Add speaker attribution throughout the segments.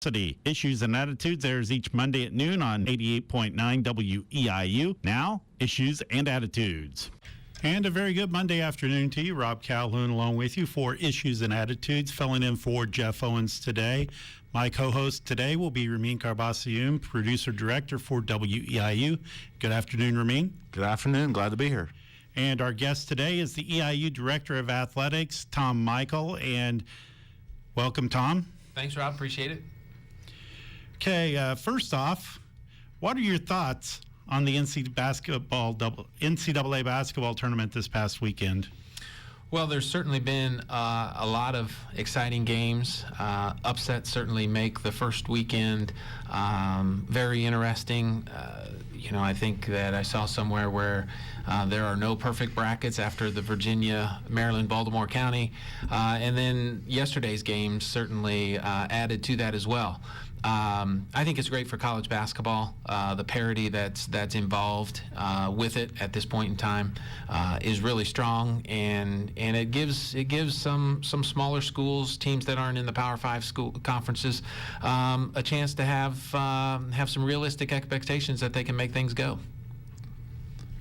Speaker 1: University. Issues and Attitudes airs each Monday at noon on 88.9 WEIU. Now, Issues and Attitudes. And a very good Monday afternoon to you. Rob Calhoun along with you for Issues and Attitudes, filling in for Jeff Owens today. My co-host today will be Ramin Karbasiyum, producer-director for WEIU. Good afternoon, Ramin.
Speaker 2: Good afternoon. Glad to be here.
Speaker 1: And our guest today is the EIU Director of Athletics, Tom Michael. And welcome, Tom.
Speaker 3: Thanks, Rob. Appreciate it.
Speaker 1: Okay, first off, what are your thoughts on the NCAA basketball tournament this past weekend?
Speaker 3: Well, there's certainly been a lot of exciting games. Upsets certainly make the first weekend very interesting. I think that I saw somewhere where there are no perfect brackets after the Virginia, Maryland, Baltimore County. And then yesterday's games certainly added to that as well. I think it's great for college basketball. The parity that's involved with it at this point in time is really strong, and it gives some smaller schools, teams that aren't in the Power 5 school conferences, a chance to have some realistic expectations that they can make things go.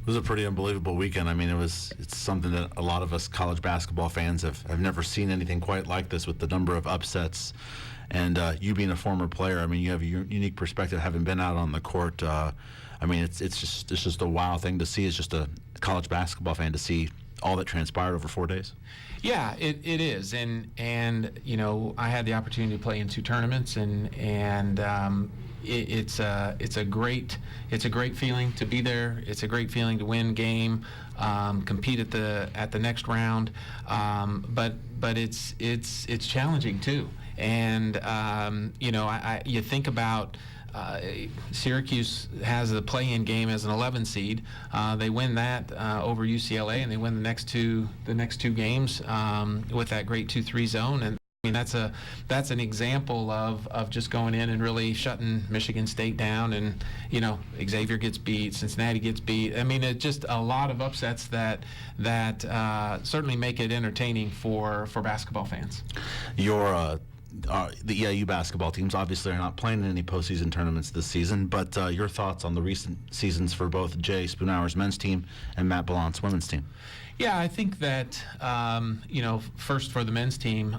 Speaker 2: It was a pretty unbelievable weekend. I mean, it's something that a lot of us college basketball fans have never seen anything quite like this, with the number of upsets. And you being a former player, I mean, you have a unique perspective having been out on the court. I mean, it's just a wild thing to see. It's just a college basketball fan to see all that transpired over 4 days.
Speaker 3: Yeah, it is, and I had the opportunity to play in 2 tournaments, and it's a great feeling to be there. It's a great feeling to win game, compete at the next round, but it's challenging too. And you think about Syracuse has a play-in game as an 11 seed. They win that over UCLA, and they win the next two games with that great 2-3 zone. And I mean, that's an example of just going in and really shutting Michigan State down, and Xavier gets beat, Cincinnati gets beat. I mean, it's just a lot of upsets that certainly make it entertaining for basketball fans.
Speaker 2: The EIU basketball teams obviously are not playing in any postseason tournaments this season, but your thoughts on the recent seasons for both Jay Spoonhour's men's team and Matt Ballant's women's team?
Speaker 3: Yeah, I think that first for the men's team,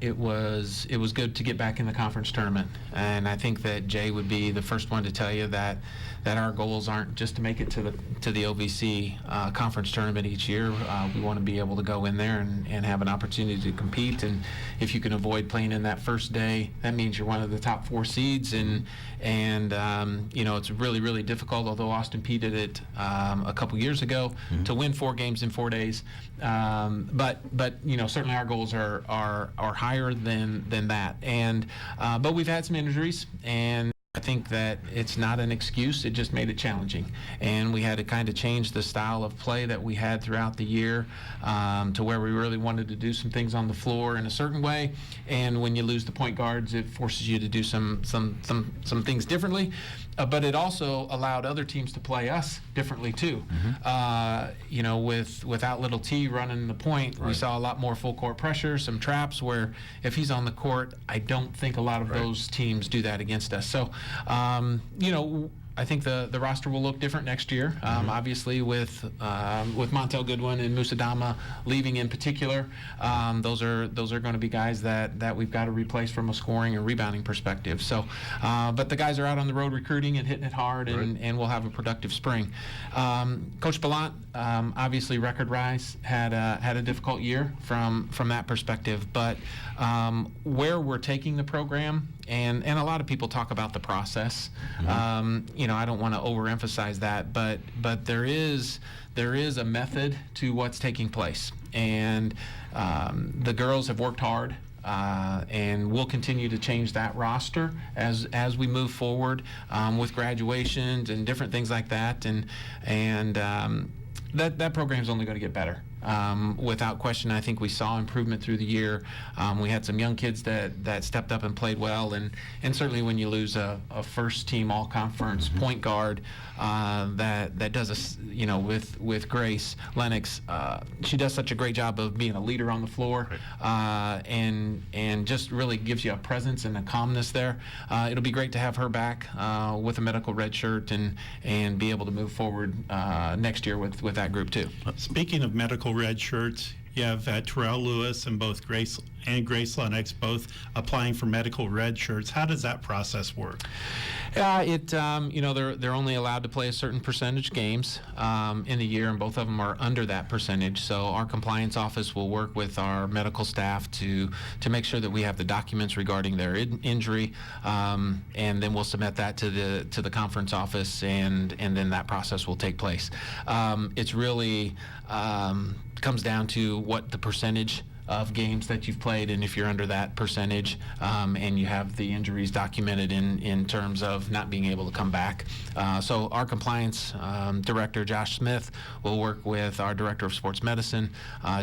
Speaker 3: it was good to get back in the conference tournament, and I think that Jay would be the first one to tell you that our goals aren't just to make it to the OVC conference tournament each year. We want to be able to go in there and have an opportunity to compete, and if you can avoid playing in that first day, that means you're one of the top 4 seeds, and it's really, really difficult, although Austin Peay did it a couple years ago, to win 4 games in 4 days. But certainly our goals are higher than that. And but we've had some injuries, and I think that it's not an excuse. It just made it challenging, and we had to kind of change the style of play that we had throughout the year to where we really wanted to do some things on the floor in a certain way. And when you lose the point guards, it forces you to do some things differently. But it also allowed other teams to play us differently too. Without Little T running the point, right, we saw a lot more full court pressure, some traps where if he's on the court, I don't think a lot of those teams do that against us. So, I think the roster will look different next year. Obviously, with Montel Goodwin and Musa Dama leaving in particular, those are going to be guys that we've got to replace from a scoring and rebounding perspective. So, but the guys are out on the road recruiting and hitting it hard, and we'll have a productive spring. Coach Ballant, obviously record rise, had a difficult year from that perspective, but where we're taking the program, and a lot of people talk about the process. I don't want to overemphasize that, but there is a method to what's taking place, and the girls have worked hard, and we'll continue to change that roster as we move forward with graduations and different things like that, and that program is only going to get better. Without question, I think we saw improvement through the year. We had some young kids that stepped up and played well, and certainly when you lose a first-team all-conference point guard that does with Grace Lennox, she does such a great job of being a leader on the floor, and just really gives you a presence and a calmness there. It'll be great to have her back with a medical red shirt and be able to move forward next year with that group too.
Speaker 1: Speaking of medical red shirts, you have Terrell Lewis and both Grace Lennox both applying for medical red shirts. How does that process work?
Speaker 3: They're only allowed to play a certain percentage games in the year, and both of them are under that percentage. So our compliance office will work with our medical staff to make sure that we have the documents regarding their injury, and then we'll submit that to the conference office, and then that process will take place. It's really comes down to what the percentage of games that you've played, and if you're under that percentage, and you have the injuries documented in terms of not being able to come back. So our compliance director, Josh Smith, will work with our director of sports medicine,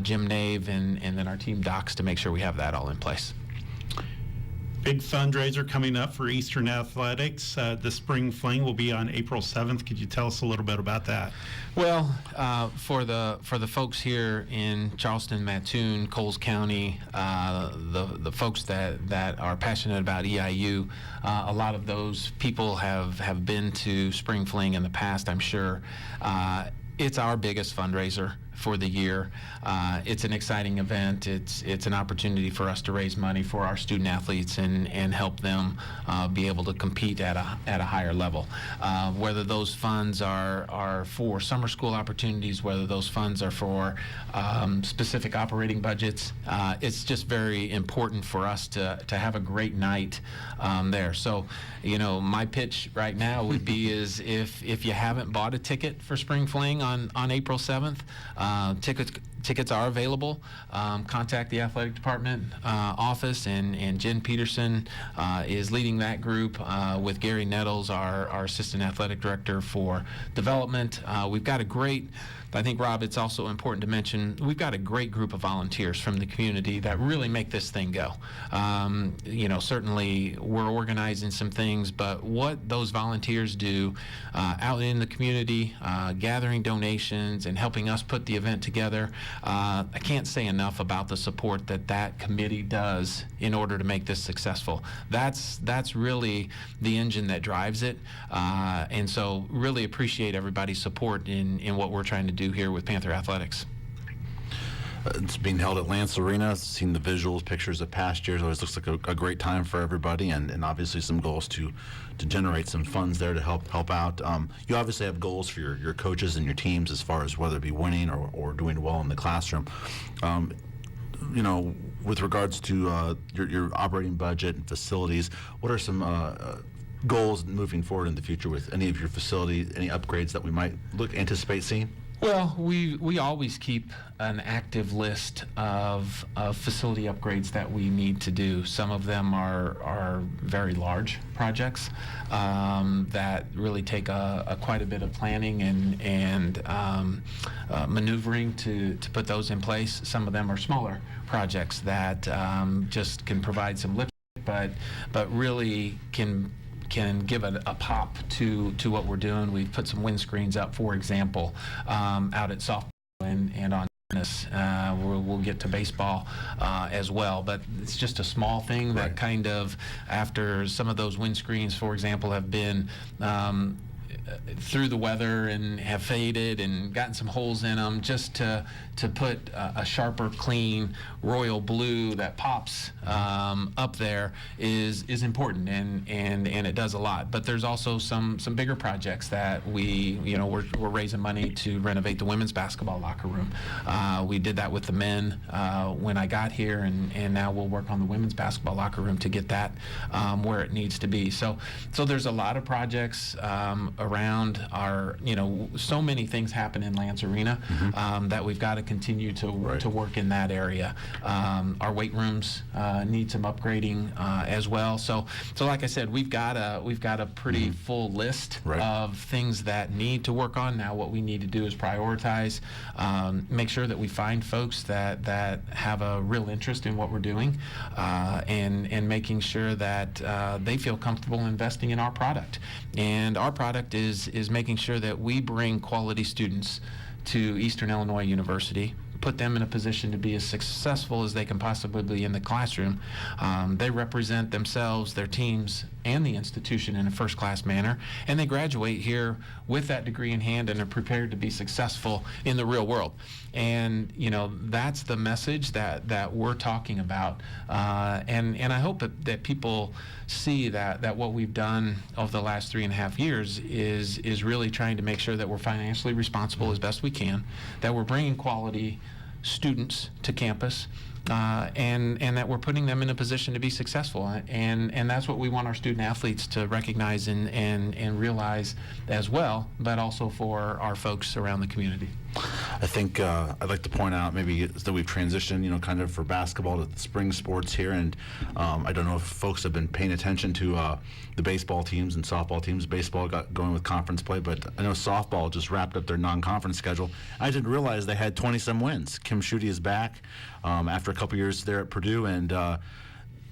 Speaker 3: Jim Nave, and then our team docs to make sure we have that all in place.
Speaker 1: Big fundraiser coming up for Eastern Athletics. The Spring Fling will be on April 7th. Could you tell us a little bit about that?
Speaker 3: Well, for the folks here in Charleston, Mattoon, Coles County, the folks that are passionate about EIU, a lot of those people have been to Spring Fling in the past, I'm sure. It's our biggest fundraiser for the year. It's an exciting event. It's an opportunity for us to raise money for our student athletes and help them be able to compete at a higher level. Whether those funds are for summer school opportunities, whether those funds are for specific operating budgets, it's just very important for us to have a great night there. So, my pitch right now would be is if you haven't bought a ticket for Spring Fling on April 7th, tickets are available. Contact the athletic department office, and Jen Peterson is leading that group with Gary Nettles, our assistant athletic director for development. We've got a great, I think, Rob, it's also important to mention, we've got a great group of volunteers from the community that really make this thing go. Certainly we're organizing some things, but what those volunteers do out in the community, gathering donations and helping us put the event together, I can't say enough about the support that committee does in order to make this successful. That's really the engine that drives it, and so really appreciate everybody's support in what we're trying to do here with Panther Athletics.
Speaker 2: It's being held at Lance Arena. Seen the visuals, pictures of past years. Always looks like a great time for everybody, and obviously some goals to generate some funds there to help out. You obviously have goals for your coaches and your teams as far as whether it be winning or doing well in the classroom. With regards to your operating budget and facilities, what are some goals moving forward in the future with any of your facilities, any upgrades that we might anticipate seeing?
Speaker 3: Well, we always keep an active list of facility upgrades that we need to do. Some of them are very large projects that really take quite a bit of planning and maneuvering to put those in place. Some of them are smaller projects that just can provide some lip, but really can give a pop to what we're doing. We've put some windscreens up, for example, out at softball and on tennis. We'll get to baseball as well, but it's just a small thing that kind of, after some of those windscreens, for example, have been through the weather and have faded and gotten some holes in them, just to put a sharper, clean royal blue that pops up there is important, and it does a lot. But there's also some bigger projects that we're raising money to renovate the women's basketball locker room. We did that with the men when I got here, and now we'll work on the women's basketball locker room to get that where it needs to be. So there's a lot of projects around our, so many things happen in Lance Arena that we've got to continue to work in that area. Our weight rooms need some upgrading as well. So like I said, we've got a pretty full list of things that need to work on. Now what we need to do is prioritize, make sure that we find folks that have a real interest in what we're doing, and making sure that they feel comfortable investing in our product. And our product is making sure that we bring quality students to Eastern Illinois University, put them in a position to be as successful as they can possibly be in the classroom. They represent themselves, their teams, and the institution in a first-class manner, and they graduate here with that degree in hand and are prepared to be successful in the real world. And that's the message that we're talking about, and I hope that people see that what we've done over the last 3.5 years is really trying to make sure that we're financially responsible as best we can, that we're bringing quality students to campus, and that we're putting them in a position to be successful, and that's what we want our student athletes to recognize and realize as well, but also for our folks around the community.
Speaker 2: I think I'd like to point out maybe that we've transitioned, kind of for basketball to the spring sports here, and I don't know if folks have been paying attention to the baseball teams and softball teams. Baseball got going with conference play, but I know softball just wrapped up their non-conference schedule. I didn't realize they had 20-some wins. Kim Schutte is back after a couple years there at Purdue, and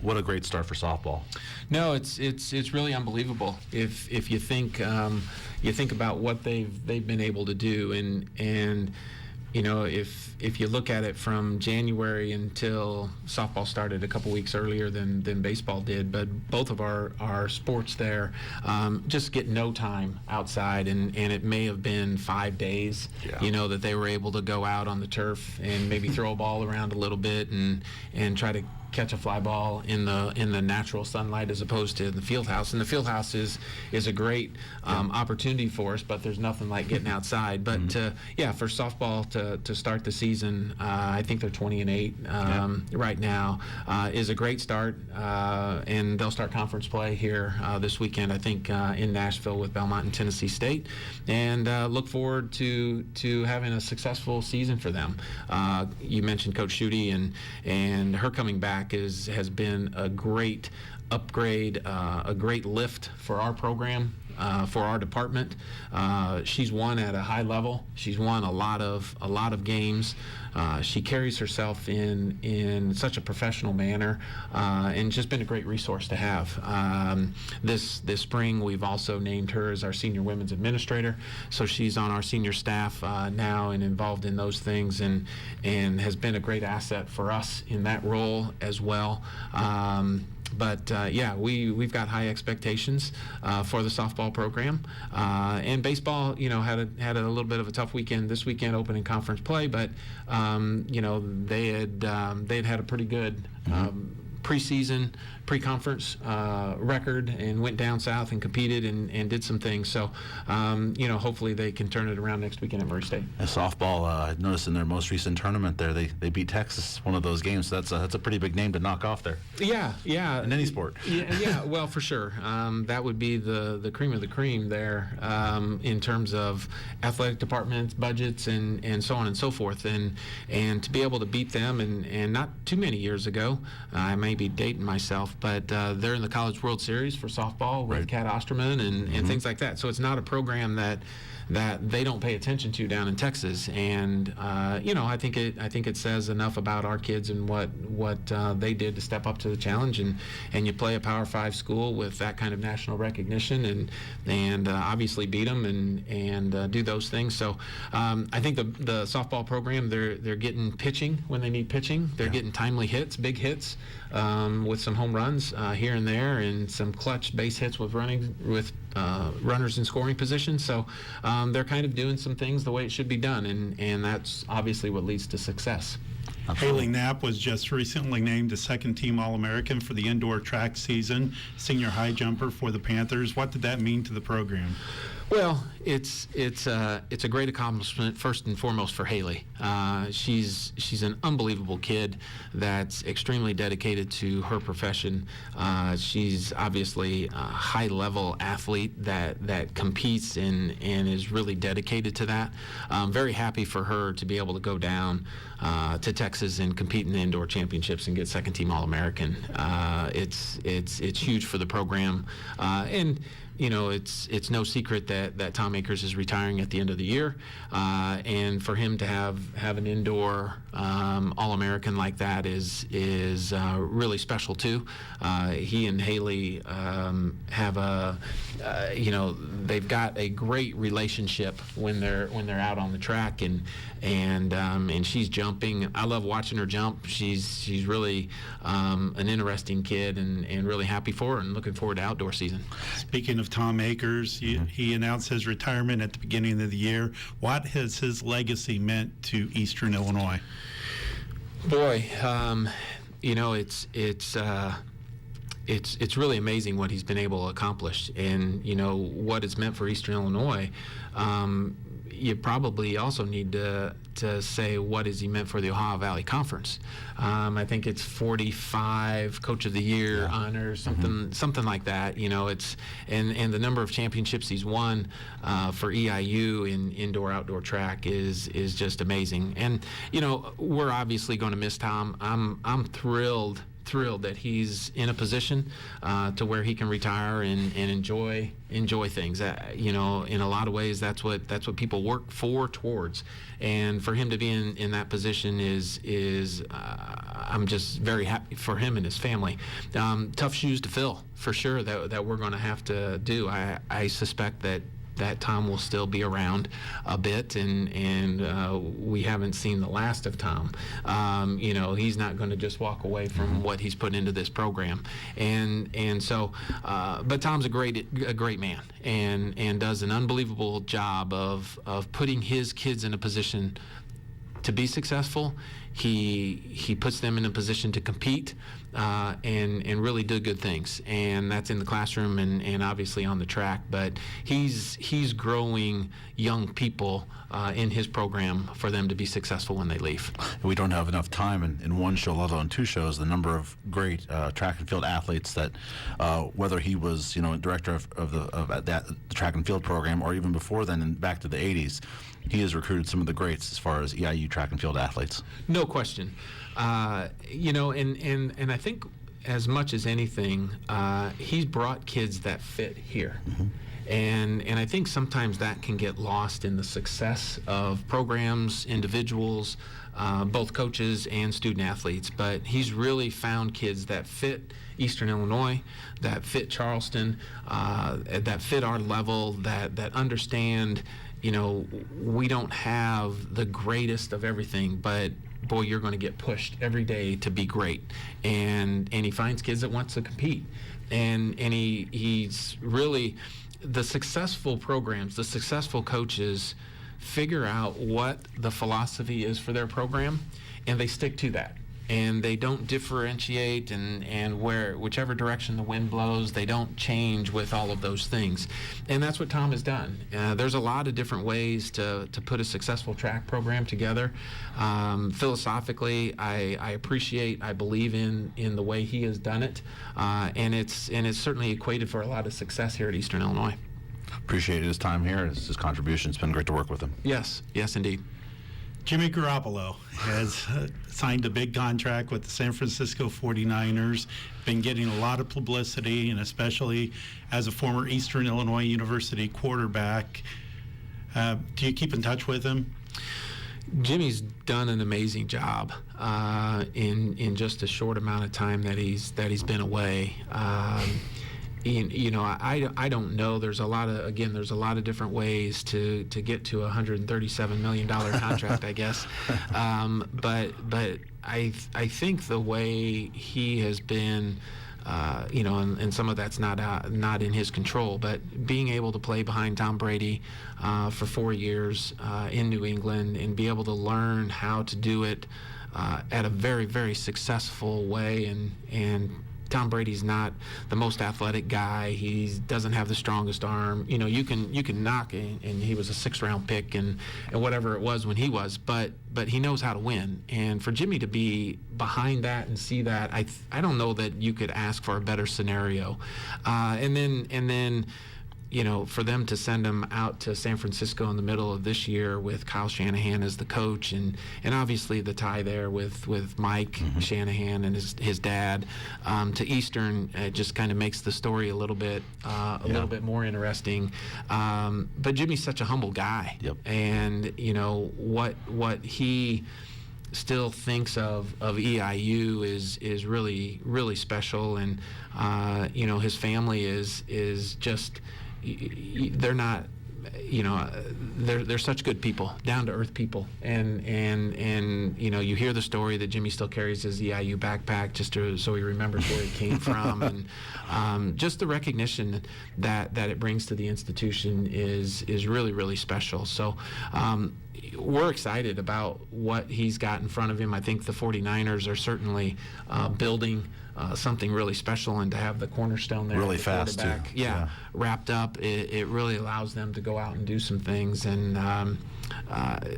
Speaker 2: what a great start for softball.
Speaker 3: No, it's really unbelievable if you think about what they've been able to do, and if you look at it from January until softball started a couple weeks earlier than baseball did, but both of our sports there just get no time outside, and it may have been 5 days, that they were able to go out on the turf and maybe throw a ball around a little bit and try to catch a fly ball in the natural sunlight as opposed to the field house. And the field house is a great opportunity for us, but there's nothing like getting outside. But for softball to start the season, I think they're 20-8 right now, is a great start, and they'll start conference play here this weekend, I think, in Nashville with Belmont and Tennessee State, and look forward to having a successful season for them. You mentioned Coach Schutte, and her coming back has been a great upgrade, a great lift for our program, for our department. She's won at a high level. She's won a lot of games. She carries herself in such a professional manner, and just been a great resource to have. This spring, we've also named her as our senior women's administrator, so she's on our senior staff now and involved in those things, and has been a great asset for us in that role as well. But we've got high expectations for the softball program, and baseball. Had a little bit of a tough weekend this weekend, opening conference play, but they had a pretty good preseason, pre-conference record, and went down south and competed and did some things. So, hopefully they can turn it around next weekend at Murray State.
Speaker 2: Softball, I noticed in their most recent tournament there, they beat Texas, one of those games. So that's a pretty big name to knock off there.
Speaker 3: Yeah.
Speaker 2: In any sport.
Speaker 3: Yeah. Well, for sure. That would be the cream of the cream there, in terms of athletic departments, budgets, and so on and so forth. And to be able to beat them, and not too many years ago, I may be dating myself, but they're in the College World Series for softball with Kat Osterman and things like that. So it's not a program that they don't pay attention to down in Texas, and I think it says enough about our kids and what they did to step up to the challenge, and you play a Power 5 school with that kind of national recognition, and obviously beat them and do those things. So I think the softball program, they're getting pitching when they need pitching. They're getting timely hits, big hits, with some home runs here and there, and some clutch base hits with runners in scoring positions. So they're kind of doing some things the way it should be done, and that's obviously what leads to success.
Speaker 1: Haley Knapp was just recently named a second-team All-American for the indoor track season, senior high jumper for the Panthers. What did that mean to the program?
Speaker 3: Well, it's a great accomplishment first and foremost for Haley. She's an unbelievable kid that's extremely dedicated to her profession. She's obviously a high-level athlete that competes and is really dedicated to that. I'm very happy for her to be able to go down to Texas and compete in the indoor championships and get second-team All-American. It's huge for the program, and it's no secret that Tom Akers is retiring at the end of the year, and for him to have an indoor All-American like that is really special too. He and Haley have they've got a great relationship when they're out on the track, and she's jumping. I love watching her jump. She's really an interesting kid, and really happy for her and looking forward to outdoor season.
Speaker 1: Speaking of Tom Akers, he announced his retirement at the beginning of the year. What has his legacy meant to Eastern Illinois?
Speaker 3: Boy, it's really amazing what he's been able to accomplish, and what it's meant for Eastern Illinois. You probably also need to say what has he meant for the Ohio Valley Conference. I think it's 45 Coach of the Year honors, something like that. It's and the number of championships he's won for EIU in indoor-outdoor track is just amazing. And we're obviously going to miss Tom. I'm thrilled that he's in a position to where he can retire and enjoy things. In a lot of ways, that's what people work towards, and for him to be in that position is I'm just very happy for him and his family. Tough shoes to fill for sure that we're going to have to do. I suspect that Tom will still be around a bit, and we haven't seen the last of Tom. He's not going to just walk away from what he's put into this program, and so. But Tom's a great man, and does an unbelievable job of putting his kids in a position to be successful. He puts them in a position to compete and really do good things, and that's in the classroom and obviously on the track. But he's growing young people in his program for them to be successful when they leave.
Speaker 2: We don't have enough time in one show, let alone two shows, the number of great track and field athletes that whether he was director of the track and field program or even before then and back to the 80s, he has recruited some of the greats as far as EIU track and field athletes.
Speaker 3: No question. And I think as much as anything, he's brought kids that fit here. And I think sometimes that can get lost in the success of programs, individuals, both coaches and student athletes. But he's really found kids that fit Eastern Illinois, that fit Charleston, that fit our level, that understand, we don't have the greatest of everything, but boy, you're going to get pushed every day to be great. And he finds kids that want to compete. And he's really, the successful programs, the successful coaches figure out what the philosophy is for their program, and they stick to that. And they don't differentiate, and whichever direction the wind blows, they don't change with all of those things. And that's what Tom has done. There's a lot of different ways to put a successful track program together. Philosophically, I believe in the way he has done it, and it's certainly equated for a lot of success here at Eastern Illinois.
Speaker 2: Appreciate his time here, his contribution. It's been great to work with him.
Speaker 3: Yes, indeed.
Speaker 1: Jimmy Garoppolo has signed a big contract with the San Francisco 49ers, been getting a lot of publicity, and especially as a former Eastern Illinois University quarterback. Do you keep in touch with him?
Speaker 3: Jimmy's done an amazing job in just a short amount of time that he's been away. I don't know. There's a lot of different ways to get to a $137 million contract, I guess. But I think the way he has been, and some of that's not in his control, but being able to play behind Tom Brady for 4 years in New England and be able to learn how to do it at a very, very successful way and Tom Brady's not the most athletic guy. He doesn't have the strongest arm. You know, you can knock, and he was a 6th-round pick and whatever it was when he was, but he knows how to win. And for Jimmy to be behind that and see that, I don't know that you could ask for a better scenario. And then you know, for them to send him out to San Francisco in the middle of this year with Kyle Shanahan as the coach, and obviously the tie there with Mike Shanahan and his dad to Eastern, just kind of makes the story a little bit more interesting. But Jimmy's such a humble guy, and you know what he still thinks of EIU is really special, and you know, his family is just, they're not, you know, they're such good people, down to earth people, and you know, you hear the story that Jimmy still carries his EIU backpack just so he remembers where he came from, and just the recognition that it brings to the institution is really special. So we're excited about what he's got in front of him. I think the 49ers are certainly building something really special, and to have the cornerstone there,
Speaker 2: really
Speaker 3: the
Speaker 2: fast too.
Speaker 3: Wrapped up, it really allows them to go out and do some things, and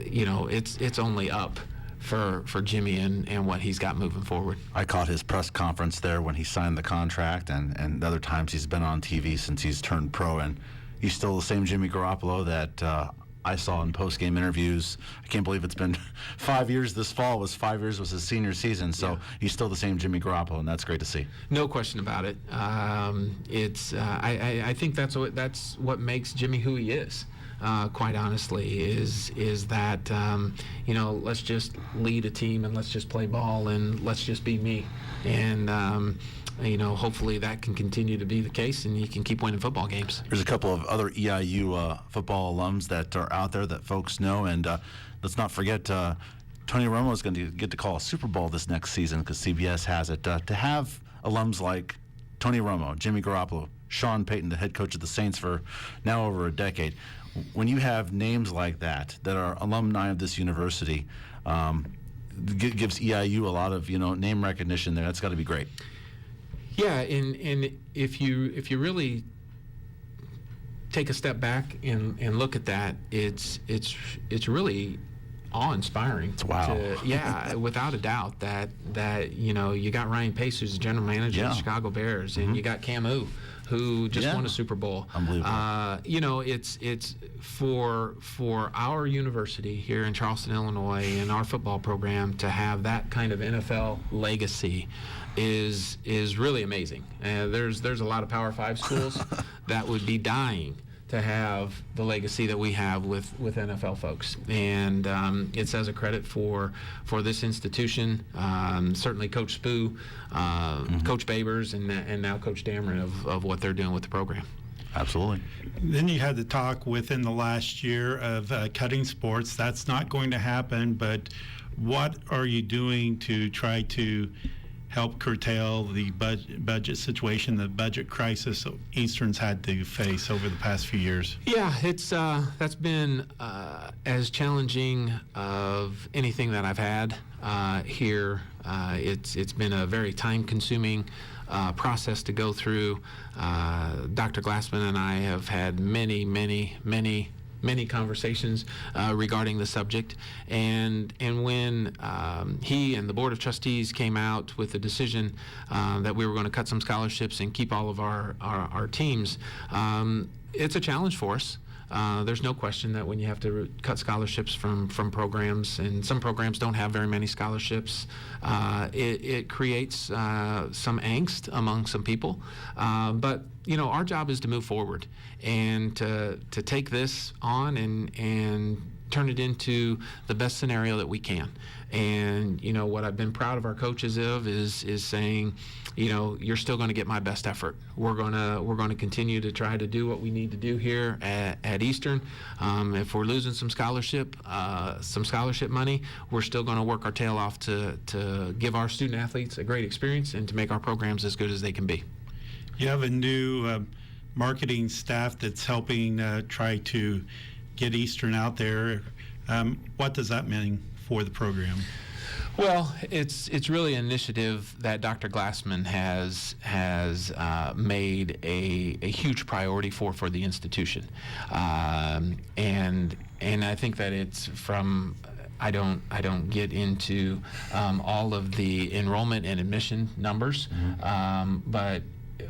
Speaker 3: you know, it's only up for Jimmy and what he's got moving forward.
Speaker 2: I caught his press conference there when he signed the contract, and the other times he's been on TV since he's turned pro, and he's still the same Jimmy Garoppolo that I saw in post-game interviews. I can't believe it's been 5 years. This fall was 5 years was his senior season, so he's still the same Jimmy Garoppolo, and that's great to see.
Speaker 3: No question about it. It's I think that's what makes Jimmy who he is. Quite honestly, is that you know, let's just lead a team and let's just play ball and let's just be me, and you know, hopefully that can continue to be the case and he can keep winning football games.
Speaker 2: There's a couple of other EIU football alums that are out there that folks know, and let's not forget Tony Romo is going to get to call a Super Bowl this next season because CBS has it. To have alums like Tony Romo, Jimmy Garoppolo, Sean Payton, the head coach of the Saints for now over a decade, when you have names like that are alumni of this university, gives EIU a lot of, you know, name recognition there. That's got to be great.
Speaker 3: Yeah, and if you really take a step back and look at that, it's really awe-inspiring.
Speaker 2: Wow.
Speaker 3: Without a doubt that you know, you got Ryan Pace, who's the general manager of the Chicago Bears, and you got Camus, who just won a Super Bowl.
Speaker 2: Unbelievable.
Speaker 3: You know, it's for our university here in Charleston, Illinois, and our football program to have that kind of NFL legacy is really amazing. There's a lot of Power 5 schools that would be dying to have the legacy that we have with NFL folks, and it says a credit for this institution. Certainly Coach Spoo, Coach Babers, and now Coach Dameron of what they're doing with the program.
Speaker 2: Absolutely.
Speaker 1: Then you had the talk within the last year of cutting sports. That's not going to happen, but what are you doing to try to help curtail the budget situation, the budget crisis Eastern's had to face over the past few years?
Speaker 3: Yeah, it's that's been as challenging of anything that I've had here. It's been a very time-consuming process to go through. Dr. Glassman and I have had many conversations regarding the subject, and when he and the Board of Trustees came out with the decision that we were going to cut some scholarships and keep all of our teams, it's a challenge for us. There's no question that when you have to cut scholarships from programs, and some programs don't have very many scholarships, it creates some angst among some people. But you know, our job is to move forward and to take this on and turn it into the best scenario that we can. And you know, what I've been proud of our coaches of is saying, you know, you're still going to get my best effort. We're going to continue to try to do what we need to do here at Eastern. If we're losing some scholarship money, we're still going to work our tail off to give our student athletes a great experience and to make our programs as good as they can be.
Speaker 1: You have a new marketing staff that's helping try to get Eastern out there. What does that mean for the program?
Speaker 3: Well, it's really an initiative that Dr. Glassman has made a huge priority for the institution, and I think that it's from. I don't get into all of the enrollment and admission numbers, but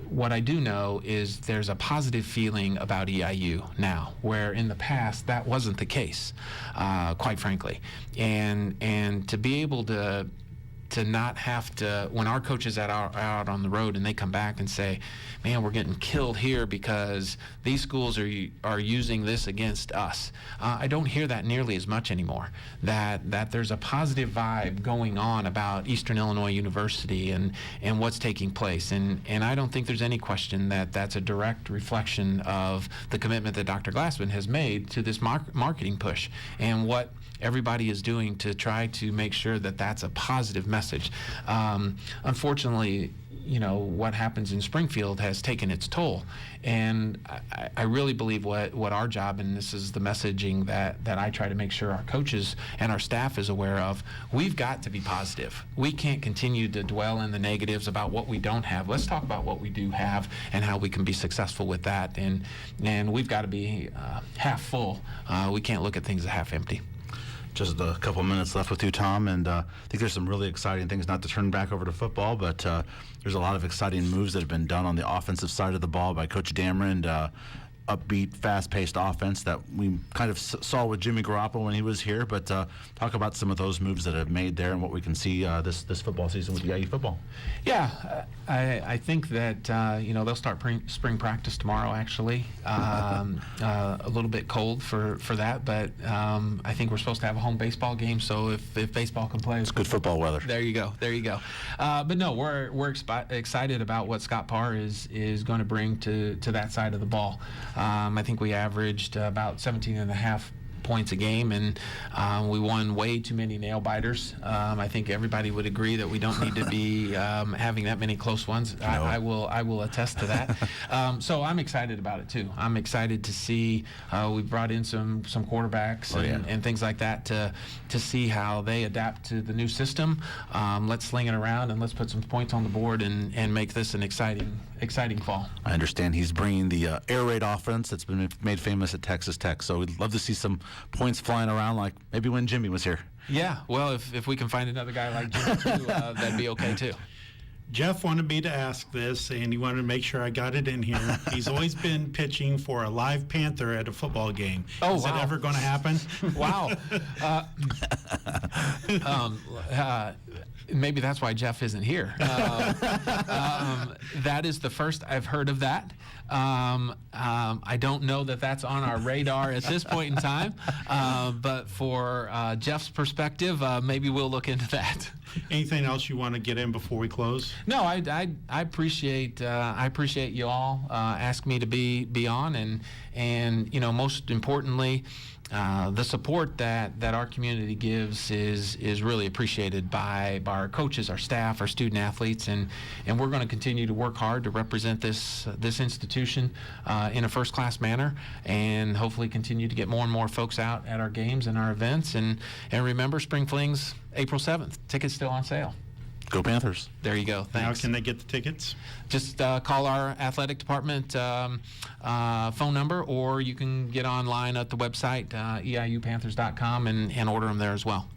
Speaker 3: what I do know is there's a positive feeling about EIU now, where in the past that wasn't the case, quite frankly. And to be able to not have to, when our coaches are out on the road and they come back and say, man, we're getting killed here because these schools are using this against us. I don't hear that nearly as much anymore, that there's a positive vibe going on about Eastern Illinois University and what's taking place. And I don't think there's any question that that's a direct reflection of the commitment that Dr. Glassman has made to this marketing push and what everybody is doing to try to make sure that that's a positive message. Unfortunately, what happens in Springfield has taken its toll. And I really believe what our job, and this is the messaging that I try to make sure our coaches and our staff is aware of, we've got to be positive. We can't continue to dwell in the negatives about what we don't have. Let's talk about what we do have and how we can be successful with that. And we've got to be half full. We can't look at things as half empty.
Speaker 2: Just a couple minutes left with you, Tom, and I think there's some really exciting things, not to turn back over to football, but there's a lot of exciting moves that have been done on the offensive side of the ball by Coach Dameron. Upbeat, fast-paced offense that we kind of saw with Jimmy Garoppolo when he was here, but talk about some of those moves that have made there and what we can see this football season with EIU football.
Speaker 3: Yeah, I think that they'll start spring practice tomorrow. Actually, a little bit cold for that, but I think we're supposed to have a home baseball game. So if baseball can play,
Speaker 2: it's good football weather.
Speaker 3: There you go. But no, we're excited about what Scott Parr is going to bring to that side of the ball. I think we averaged about 17.5 points a game, and we won way too many nail biters. I think everybody would agree that we don't need to be having that many close ones. No. I will attest to that. So I'm excited about it too. I'm excited to see we brought in some quarterbacks and things like that to see how they adapt to the new system. Let's sling it around and let's put some points on the board and make this an exciting fall.
Speaker 2: I understand he's bringing the air raid offense that's been made famous at Texas Tech. So we'd love to see some points flying around like maybe when Jimmy was here.
Speaker 3: Yeah, well, if we can find another guy like Jimmy too, that'd be okay too.
Speaker 1: Jeff wanted me to ask this, and he wanted to make sure I got it in here. He's always been pitching for a live panther at a football game.
Speaker 3: Oh,
Speaker 1: Is
Speaker 3: wow.
Speaker 1: it ever going to happen?
Speaker 3: Wow. Maybe that's why Jeff isn't here. That is the first I've heard of that. I don't know that that's on our radar at this point in time, but for Jeff's perspective, maybe we'll look into that.
Speaker 1: Anything else you want to get in before we close?
Speaker 3: No, I appreciate you all ask me to be on, and most importantly, the support that our community gives is really appreciated by our coaches, our staff, our student athletes, and we're going to continue to work hard to represent this institution in a first-class manner, and hopefully continue to get more and more folks out at our games and our events. And remember, Spring Flings, April 7th. Tickets still on sale.
Speaker 2: Go Panthers.
Speaker 3: There you go. Thanks.
Speaker 1: How can they get the tickets?
Speaker 3: Just call our athletic department phone number, or you can get online at the website, eiupanthers.com, and order them there as well.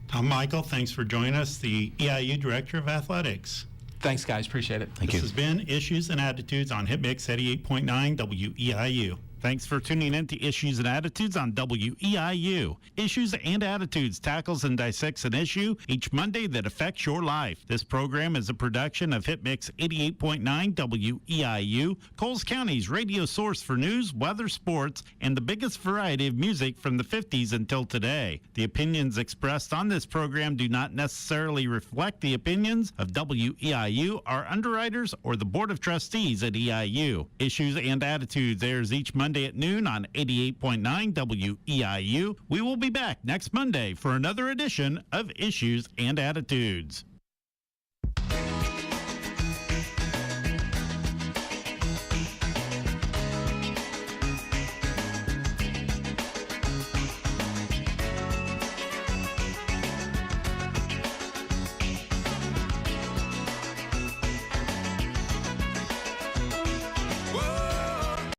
Speaker 1: Tom Michael, thanks for joining us, the EIU Director of Athletics.
Speaker 3: Thanks, guys. Appreciate it.
Speaker 2: Thank you.
Speaker 1: This has been Issues and Attitudes on Hit Mix 88.9 WEIU. Thanks for tuning in to Issues and Attitudes on WEIU. Issues and Attitudes tackles and dissects an issue each Monday that affects your life. This program is a production of Hit Mix 88.9 WEIU, Coles County's radio source for news, weather, sports, and the biggest variety of music from the 50s until today. The opinions expressed on this program do not necessarily reflect the opinions of WEIU, our underwriters, or the Board of Trustees at EIU. Issues and Attitudes airs each Monday at noon on 88.9 WEIU. We will be back next Monday for another edition of Issues and Attitudes.